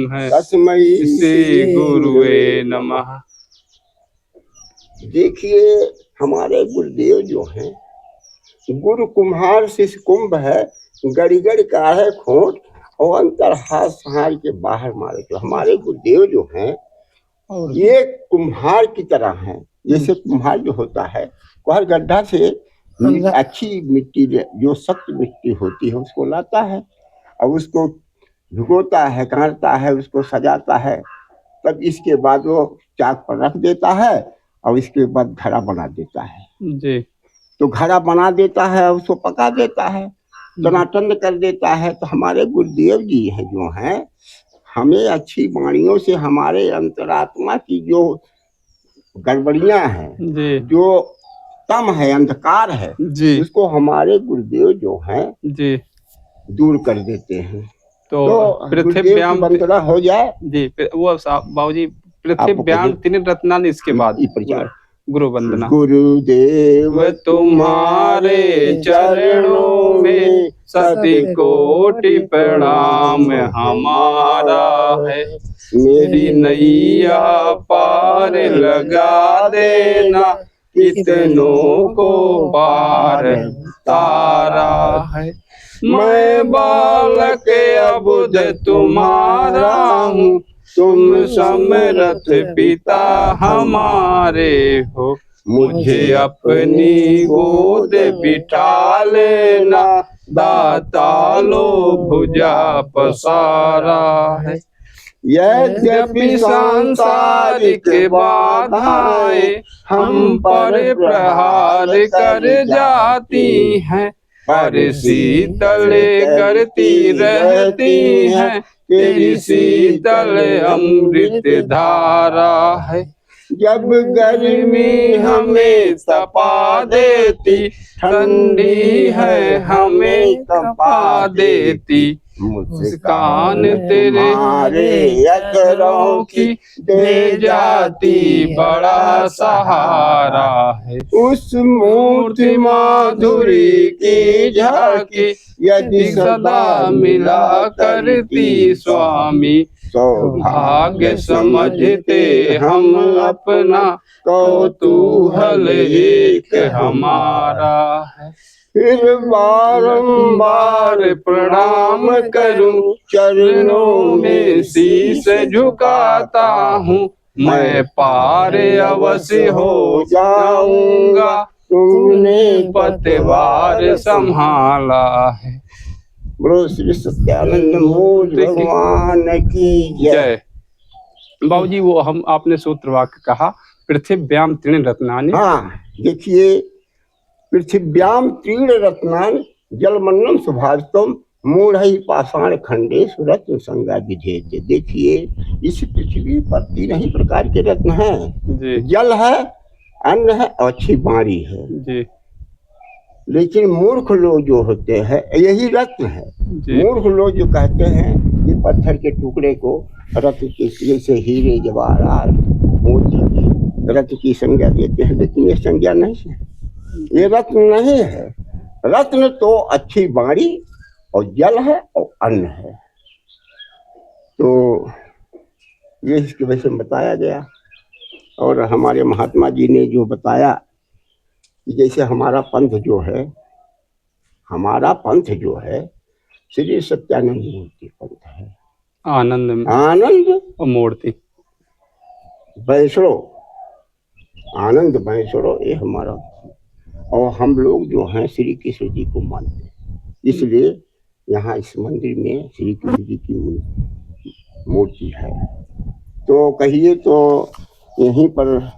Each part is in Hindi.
है तस्मै श्री गुरुवे नमः। देखिए हमारे गुरुदेव जो हैं, गुरु कुम्हार शिष्य कुंभ है, गड़गड़ का है खोट और अंतर हाथ सहार के बाहर मारे। तो हमारे गुरुदेव जो हैं ये कुम्हार की तरह हैं। जैसे कुम्हार जो होता है वह गड्ढा से अच्छी मिट्टी जो सख्त मिट्टी होती है उसको लाता है और उसको भिगोता है, काटता है, उसको सजाता है, तब इसके बाद वो चाक पर रख देता है और इसके बाद घड़ा बना देता है जी। तो घड़ा बना देता है, उसको पका देता है, टनाटन कर देता है। तो हमारे गुरुदेव जी हैं जो हैं, हमें अच्छी वाणियों से हमारे अंतरात्मा की जो गड़बड़ियां हैं, जो तम है, अंधकार है, उसको हमारे गुरुदेव जो हैं जी दूर कर देते हैं। तो पृथ्व्याम वंदना हो जाए जी। वो बाबूजी पृथ्व्याम तीन रत्नान, इसके बाद गुरु वंदना। गुरुदेव तुम्हारे चरणों में सती कोटि प्रणाम हमारा है। मेरी नैया पार लगा देना, कितनों को पार तारा है। मैं बालक अबुध तुम्हारा हूँ, तुम समरथ पिता हमारे हो। मुझे अपनी गोद बिठा लेना, दाता लो भुजा पसारा है। यद्यपि सांसारिक बाधाएं हम पर प्रहार कर जाती हैं, पर शीतल करती रहती हैं, तेरी शीतल अमृत धारा है। जब गर्मी हमें तपा देती, ठंडी है हमें तपा देती, मुस्कान तेरे अधरों की दे जाती बड़ा सहारा है। उस मूर्ति माधुरी की झांकी यदि सदा मिला करती स्वामी, सौभाग्य समझते हम अपना, कौतूहल एक हमारा है। फिर बारंबार प्रणाम करूं, चरणों में शीश झुकाता हूँ। मैं पार अवश्य हो जाऊंगा, तुमने पतवार संभाला है। बोलो श्री सत्यानंद मूर्ति भगवान की जय। बाबूजी वो हम आपने सूत्र वाक्य कहा पृथ्व्याम तीन रत्नानि। हाँ देखिए, पृथिव्याम तीन रत्नान जलमन्नम सुभाषितम मूढ़ई पाषाण खंडेश रत्न संज्ञा विधेयते। देखिए इस पृथ्वी पर तीन ही प्रकार के रत्न हैं, जल है, अन्न है और अच्छी वाणी है जी। लेकिन मूर्ख लोग जो होते हैं यही रत्न है। मूर्ख लोग जो कहते हैं कि पत्थर के टुकड़े को रत्न के, जैसे हीरे जवाहरात मोती की रत्न की संज्ञा देते हैं, लेकिन ये संज्ञा नहीं है, ये रत्न नहीं है। रत्न तो अच्छी वाणी और जल है और अन्न है। तो ये इसके वजह से बताया गया। और हमारे महात्मा जी ने जो बताया कि जैसे हमारा पंथ जो है श्री सत्यानंद मूर्ति पंथ है। आनंद मूर्ति वैष्णो, आनंद वैष्णो ये हमारा। और हम लोग जो हैं श्री कृष्ण जी को मानते हैं, इसलिए यहाँ इस मंदिर में श्री कृष्ण जी की मूर्ति है। तो कहिए तो यहीं पर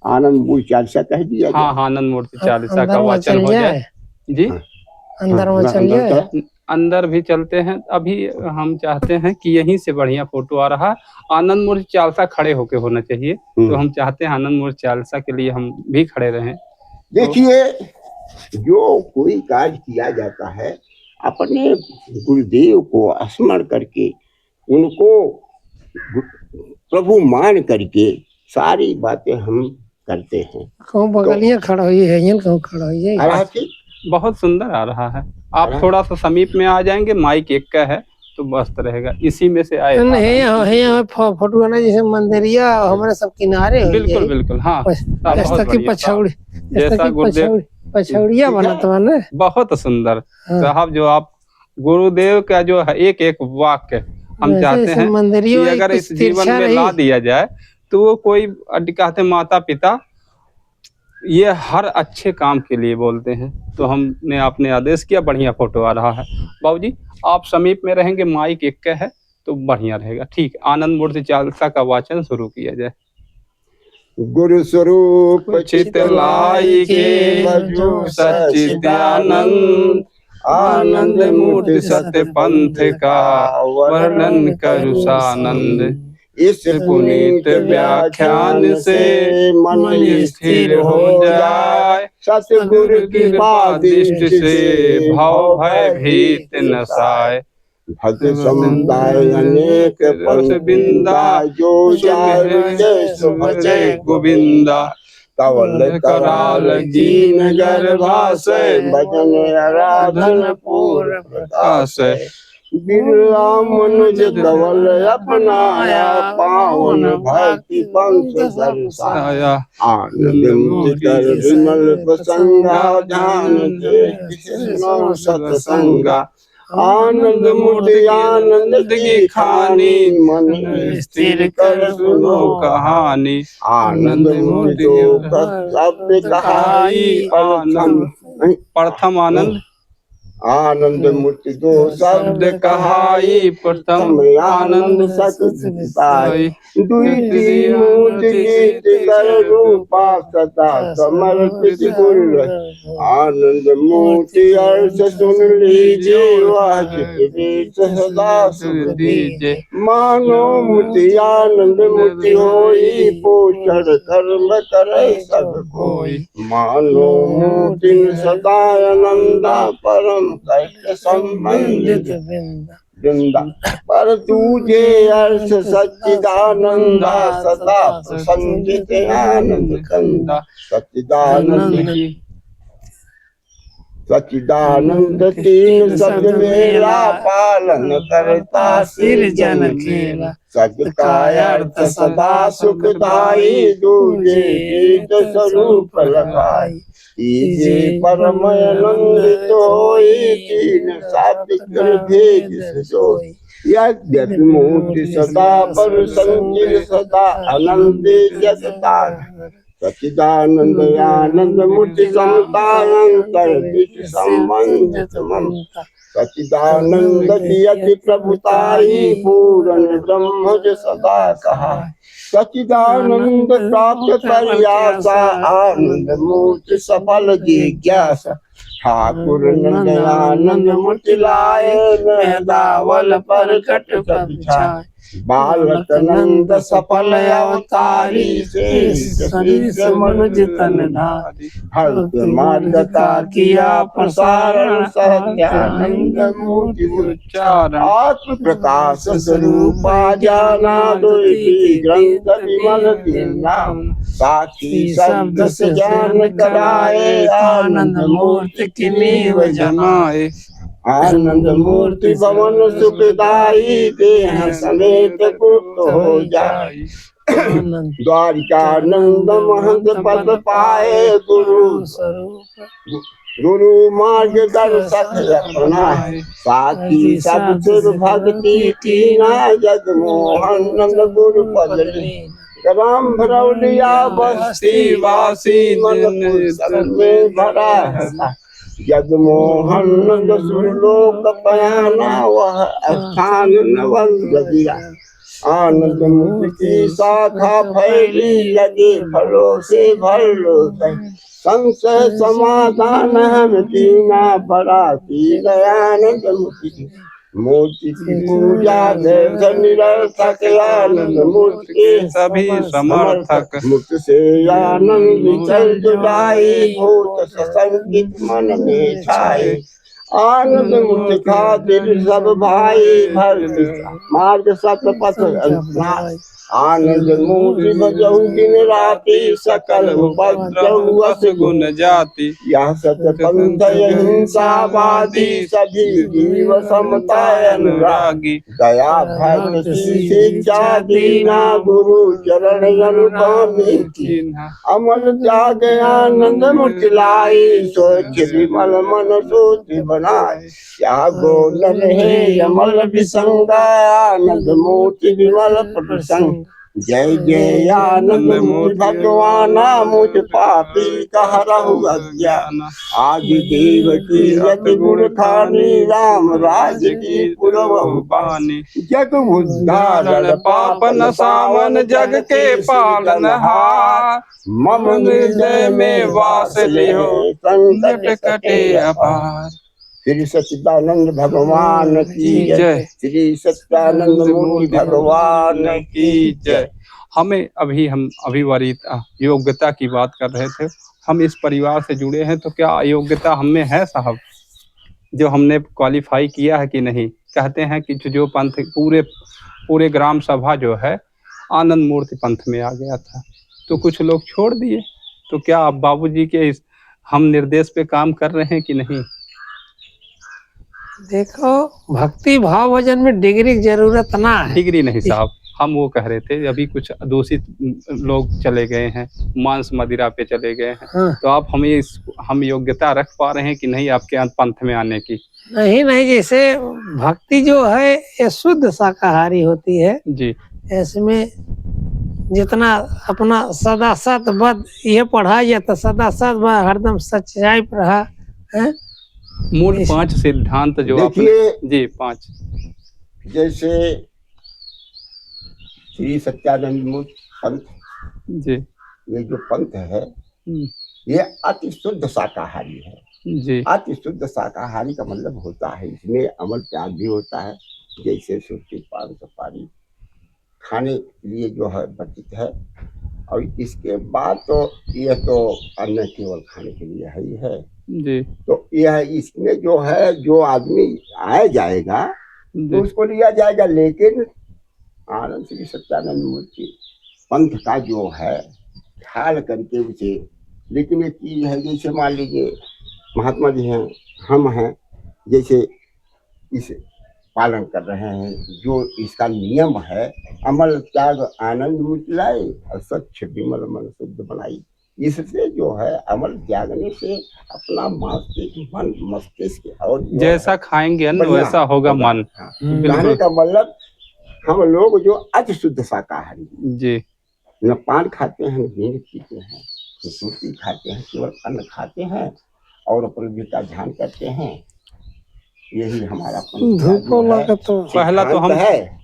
आनंद मूर्ति चालीसा कह दिया। हाँ आनंद मूर्ति चालीसा का वाचन हो जाए जी। अंदर में चलिए, अंदर भी चलते हैं। अभी हम चाहते हैं कि यहीं से बढ़िया फोटो आ रहा है, आनंद मूर्ति चालीसा खड़े होके होना चाहिए। तो हम चाहते हैं आनंद मूर्ति चालीसा के लिए हम भी खड़े रहें। देखिए जो कोई कार्य किया जाता है अपने गुरुदेव को स्मरण करके, उनको प्रभु मान करके सारी बातें हम करते हैं। बगलिया खड़ा हुई है, खड़ा हुई है। बहुत सुंदर आ रहा है। आप थोड़ा सा समीप में आ जाएंगे, माइक एक का है तो मस्त रहेगा। इसी में से आए है यहाँ फोटो है ना, जैसे मंदिरिया हमारे सब किनारे हो बिल्कुल बिल्कुल। हाँ बहुत बढ़िया साहब। जैसा गुरुदेव पछौड़िया बना तो ना बहुत सुंदर साहब। जो आप गुरुदेव का जो है एक एक वाक्य हम चाहते हैं कि अगर इस जीवन में ला दिया जाए तो वो कोई कहते हैं माता पिता ये हर अच्छे काम के लिए बोलते हैं। तो हमने आपने आदेश किया, बढ़िया फोटो आ रहा है। बाबूजी आप समीप में रहेंगे, माइक एक है तो बढ़िया रहेगा। ठीक, आनंद मूर्ति चालीसा का वाचन शुरू किया जाए। गुरु स्वरूप चितलाई के बजो सच्चिदानंद, आनंद मूर्ति सत्य पंथ का वर्णन करु सानंद। इस पुनीत व्याख्यान से मन स्थिर हो जाए, सतगुरु की दृष्टि से भव भय भीत नसाए। भक्त समुदाय अनेक पंथ बिंदा, जो जय गोविंदा। तवल कराल दीन गर्भा से, भजन आराधन पूर्ण प्रकाश। बिरला मनुज धवल अपनाया, पावन भक्ति पंथ दर्शाया। आनंद मुक्त कर विमल प्रसंगा, ध्यान दे सत्संगा। आनंद मूर्ति आनंद की खानी, मन स्थिर कर सुनो कहानी। आनंद मूर्ति शब्द कहाई, प्रथम आनंद आनंद मूर्ति दो शब्द कहाई, प्रथम आनंद सतसाई। द्वितीय मूर्ति गीत कर रूपा, सदा समर्पित गुरु। आनंद मूर्ति अर्थ सुन लीजिए, वह सदा सुख दीजिए। मानो मूर्ति आनंद मूर्ति होई, पोषण कर्म करे सब कोई। मानो मूर्ति सदा आनंदा, परम संबंधित वृंदा। पर तुझे अर्थ सच्चिदानंदा, सदा प्रसन्नित आनंद कंदा। सच्चिदानंद तीन शब्द मेरा, पालन करता सृजन खेला। सत्य का अर्थ सदा सुखदाई, दूजे गीत स्वरूप लगाई। ईजे परम आनंदित होई, तीन सात्विक भेद सोई। यद्यपि मूर्ति सदा पर संचित, सदा आनंद जगता। सच्चिदानंद आनंद मूर्ति समतांतर, संबंधित ममता। सच्चिदानंद की अति प्रभुताई, पूर्ण ब्रह्म सदा कहा। सच्चिदानंद प्राप्त प्रयासा, आनंद मूर्ति सफल जिज्ञासा। ठाकुर नंद आनंद मूर्ति लाए, दावल पर कट बिछाए। बालक नंद सफल अवतारी, से मनुज तन धारी। भक्त मार्ग का किया प्रसारण, सत्यानंद मूर्ति उच्चारण। आत्म प्रकाश स्वरूपा जाना, दुई ग्रंथ विमल तीन नाम। साक्षी शब्द से ज्ञान कराए, आनंद मूर्ति की नीव जमाए। आनंद मूर्ति भवन सुखदाई, देह समेत गुप्त हो जाए। द्वारिकानंद महंत पद पाए, गुरु मार्ग दर्शक अपनाए। साथी सब सिर भक्ति कीना, जगमोहन नंद गुरु पद लीना। राम भरौलिया बस्ती वासी, मन में भरा है। जगमोहन नंद सुरलोक पयाना, वह स्थान नवल गदिया। आनंद मूर्ति की शाखा फैली, लगे फलों से भर लो। संशय समाधान हम दीना, बड़ा की दयानंद मूर्ति। मूर्ति की पूजा निरर्थक, आनंद मूर्ति के सभी समर्थक। मुक्त से आनंद चल जुड़ाई, भूत संगीत मन में छाए। आनंद मुक्ति खातिर सब भाई भक्ति मार्ग सत पथ आनंद मूर्ति भजहु दिन राति सकल उपद्रव अस गुण जाति यह सत्य पंथ हिंसावादी सभी जीव समता अनुरागी दया भक्ति शिक्षा दीना गुरु चरण अनुगामी अमल त्याग आनंद मुक्ति लाई स्वच्छ विमल मन सोच बनाए त्यागो न रहे अमल विसंगा आनंद मूर्ति विमल प्रसंग जय जय आनंद मूर्ति भगवान मुझ पापी कह रहु अज्ञान आदि देव की रति गुण खानी राम राज की पुरवहु पानी जग उद्धारण पाप नसावन जग के पालन हार मम हृदय में वास लियो संकट कटे अपार। श्री सच्चिदानंद भगवान की जय। श्री सच्चिदानंद मूर्ति भगवान की जय। हमें हम वरीयता योग्यता की बात कर रहे थे। हम इस परिवार से जुड़े हैं तो क्या योग्यता हम में है साहब, जो हमने क्वालिफाई किया है कि नहीं? कहते हैं कि जो पंथ पूरे ग्राम सभा जो है आनंद मूर्ति पंथ में आ गया था, तो कुछ लोग छोड़ दिए। तो क्या आप बाबूजी के हम निर्देश पे काम कर रहे हैं कि नहीं? देखो, भक्ति भाव भजन में डिग्री की जरूरत ना है। डिग्री नहीं साहब, हम वो कह रहे थे अभी कुछ दूषित लोग चले गए हैं, मांस मदिरा पे चले गए हैं। हाँ। तो आप हम योग्यता रख पा रहे हैं कि नहीं आपके पंथ में आने की? नहीं, जैसे भक्ति जो है ये शुद्ध शाकाहारी होती है जी। इसमें जितना अपना सदा सत बद ये पढ़ा जाता, सदा सत बद हरदम सच्चाई पर रहा है। मूल 5 सिद्धांत जो आपने जी 5 जैसे श्री सत्यानंद मूर्ति पंथ जी, ये जो पंथ है ये अति शुद्ध शाकाहारी है जी। अति शुद्ध शाकाहारी का मतलब होता है इसमें अमल त्याग भी होता है। जैसे सुर्ती पान सुपारी खाने के लिए जो है वर्जित है, और इसके बाद तो यह तो अन्न केवल खाने के लिए है ही है जी। तो यह इसमें जो है जो आदमी आया जाएगा तो उसको लिया जाएगा, लेकिन आनंद श्री सत्यानंद मूर्ति पंथ का जो है ख्याल करके उसे। लेकिन एक चीज है, जैसे मान लीजिए महात्मा जी हैं, हम हैं, जैसे इस पालन कर रहे हैं जो इसका नियम है, अमल त्याग आनंद मूर्ति लाए और स्वच्छ विमल मन शुद्ध बनाई। इससे जो है अमल त्यागने से अपना मन मस्तिष्क और जैसा खाएंगे अन्न वैसा होगा मन। कहने का मतलब हम लोग जो अति शुद्ध शाकाहारी जी, न पान खाते हैं, न बीड़ी पीते हैं, न सूती खाते हैं, केवल अन्न खाते हैं और प्रभु का ध्यान करते हैं। यही हमारा पहला तो हम है।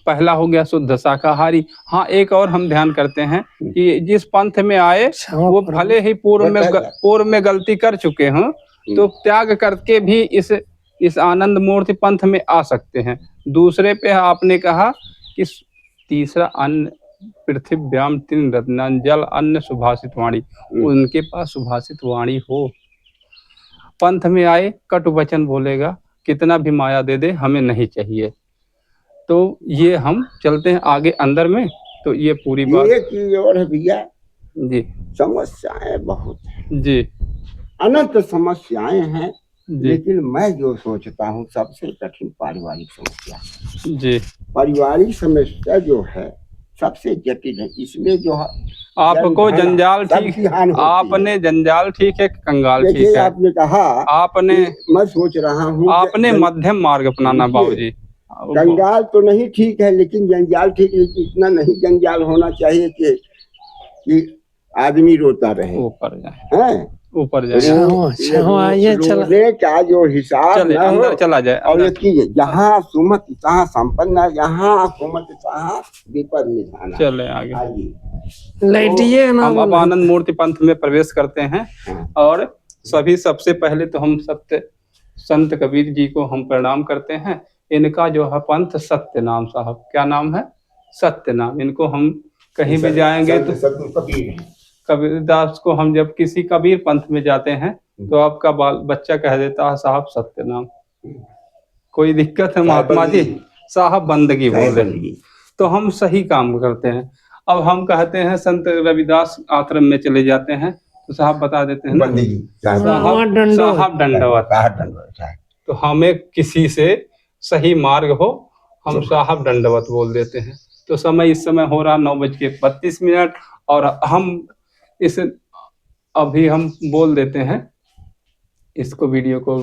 पहला हो गया शुद्ध शाकाहारी। हाँ, एक और हम ध्यान करते हैं कि जिस पंथ में आए वो भले ही पूर्व में गलती कर चुके हों तो त्याग करके भी इस आनंद मूर्ति पंथ में आ सकते हैं। दूसरे पे आपने कहा कि तीसरा अन्न पृथ्व्याम 3 रत्न जल अन्न सुभाषित वाणी, उनके पास सुभाषित वाणी हो। पंथ में आए कटु वचन बोलेगा, कितना भी माया दे दे हमें नहीं चाहिए। तो ये हम चलते हैं आगे अंदर में। तो ये पूरी बात ये की और है भैया जी, समस्याएं बहुत है जी, अनंत समस्याएं हैं, लेकिन मैं जो सोचता हूँ सबसे कठिन पारिवारिक समस्या जी। पारिवारिक समस्या जो है सबसे जटिल है। इसमें जो है आपको जंजाल ठीक, आपने जंजाल ठीक है, कंगाल ठीक है। आपने कहा, आपने मैं सोच रहा हूँ आपने मध्यम मार्ग अपनाना बाबूजी। जंजाल तो नहीं ठीक है, लेकिन जंजाल ठीक, लेकिन इतना नहीं जंजाल होना चाहिए कि आदमी रोता रहे, ऊपर जाए, ऊपर रोने का जो हिसाब अंदर चला जाए। और एक चीज, जहाँ सुमत तहाँ संपन्न, जहाँ हुकूमत तहाँ विपद निधान। चले आगे लाइटिए हम अब आनंद मूर्ति पंथ में प्रवेश करते हैं। और सबसे पहले तो हम संत कबीर जी को हम प्रणाम करते हैं। इनका जो है पंथ सत्य नाम साहब, क्या नाम है? सत्य नाम। इनको हम कहीं भी जाएंगे तो कबीरदास को हम जब किसी कबीर पंथ में जाते हैं तो आपका बाल बच्चा कह देता है साहब सत्यनाम। कोई दिक्कत है महात्मा जी, साहब बंदगी बोल रहे, तो हम सही काम करते हैं। अब हम कहते हैं संत रविदास आश्रम में चले जाते हैं तो साहब बता देते हैं ना, साहब दंडवत। तो हमें किसी से सही मार्ग हो, हम साहब दंडवत बोल देते हैं। तो समय इस समय हो रहा 9:32 और हम इस अभी हम बोल देते हैं इसको, वीडियो को